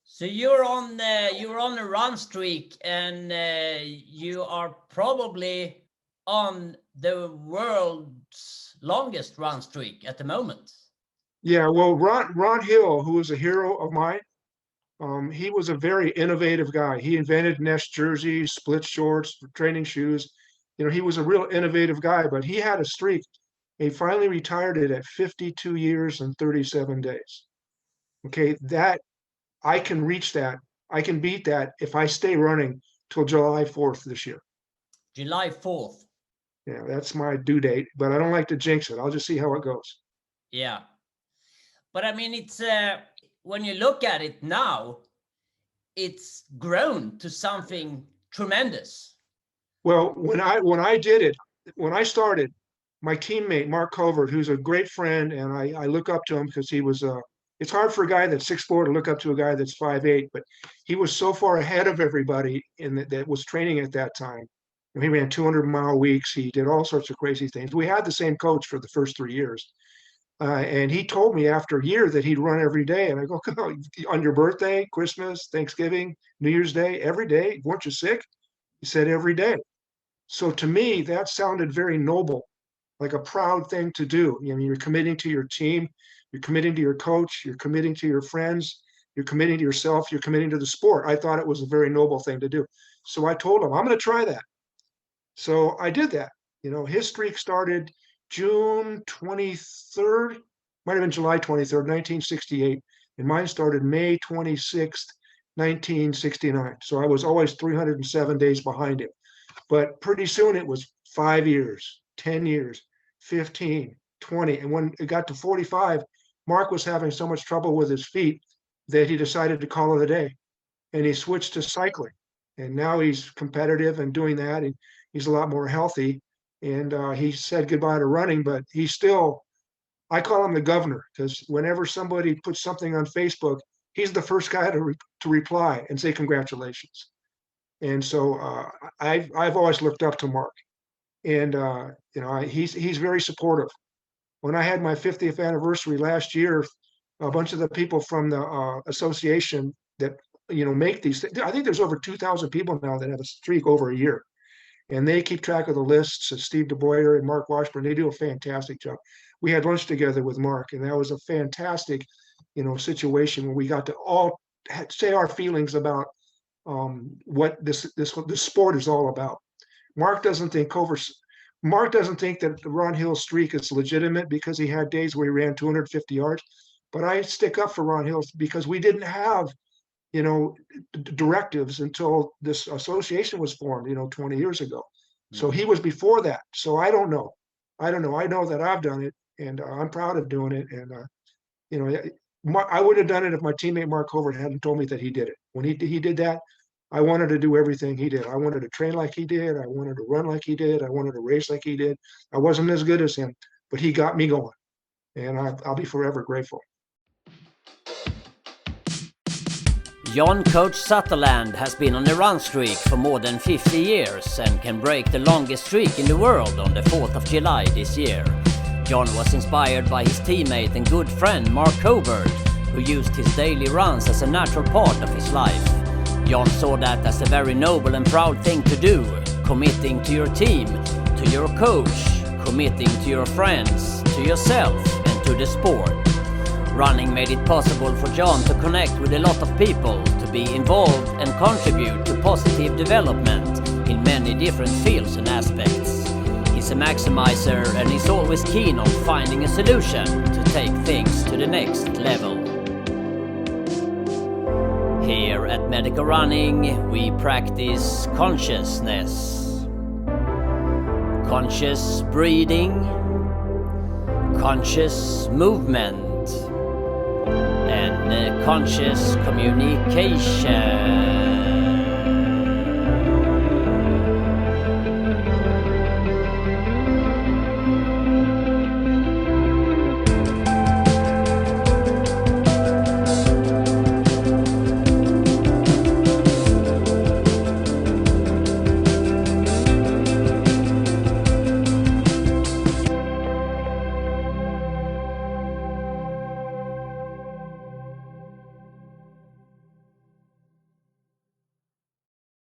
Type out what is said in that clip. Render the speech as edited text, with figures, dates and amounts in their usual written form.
So you're on a run streak, and you are probably on the world's longest run streak at the moment. Yeah, well, Ron Hill, who was a hero of mine, he was a very innovative guy. He invented mesh jerseys, split shorts, training shoes. He was a real innovative guy, but he had a streak. He finally retired it at 52 years and 37 days. Okay, that I can reach that. I can beat that if I stay running till July 4th this year. July 4th. Yeah, that's my due date, but I don't like to jinx it. I'll just see how it goes. Yeah. But I mean, it's when you look at it now, it's grown to something tremendous. Well, when I did it, when I started, my teammate Mark Covert, who's a great friend, and I look up to him because he was it's hard for a guy that's 6'4" to look up to a guy that's 5'8", but he was so far ahead of everybody that was training at that time. And he ran 200-mile weeks. He did all sorts of crazy things. We had the same coach for the first 3 years. And he told me after a year that he'd run every day. And I go, on your birthday, Christmas, Thanksgiving, New Year's Day, every day? Weren't you sick? He said, every day. So to me, that sounded very noble, like a proud thing to do. You're committing to your team, you're committing to your coach, you're committing to your friends, you're committing to yourself, you're committing to the sport. I thought it was a very noble thing to do. So I told him, I'm going to try that. So I did that. His streak started June 23rd, might have been July 23rd, 1968. And mine started May 26th, 1969. So I was always 307 days behind him. But pretty soon it was 5 years, 10 years, 15, 20. And when it got to 45, Mark was having so much trouble with his feet that he decided to call it a day. And he switched to cycling. And now he's competitive and doing that. And he's a lot more healthy. And he said goodbye to running, but he's still, I call him the governor, because whenever somebody puts something on Facebook, he's the first guy to reply and say congratulations. And so I've always looked up to Mark, and he's very supportive. When I had my 50th anniversary last year, a bunch of the people from the association that make these, I think there's over 2,000 people now that have a streak over a year. And they keep track of the lists. Steve DeBoyer and Mark Washburn, they do a fantastic job. We had lunch together with Mark, and that was a fantastic, situation where we got to all say our feelings about what this sport is all about. Mark doesn't think that the Ron Hill streak is legitimate because he had days where he ran 250 yards. But I stick up for Ron Hill because we didn't have directives until this association was formed, 20 years ago. So he was before that. So I don't know. I know that I've done it, and I'm proud of doing it. And, I would have done it if my teammate Mark Covert hadn't told me that he did it. When he did that, I wanted to do everything he did. I wanted to train like he did. I wanted to run like he did. I wanted to race like he did. I wasn't as good as him, but he got me going. And I'll be forever grateful. John Coach Sutherland has been on the run streak for more than 50 years and can break the longest streak in the world on the 4th of July this year. John was inspired by his teammate and good friend Mark Covert, who used his daily runs as a natural part of his life. John saw that as a very noble and proud thing to do, committing to your team, to your coach, committing to your friends, to yourself and to the sport. Running made it possible for John to connect with a lot of people, to be involved and contribute to positive development in many different fields and aspects. He's a maximizer and he's always keen on finding a solution to take things to the next level. Here at Medical Running, we practice consciousness, conscious breathing, conscious movement, and conscious communication.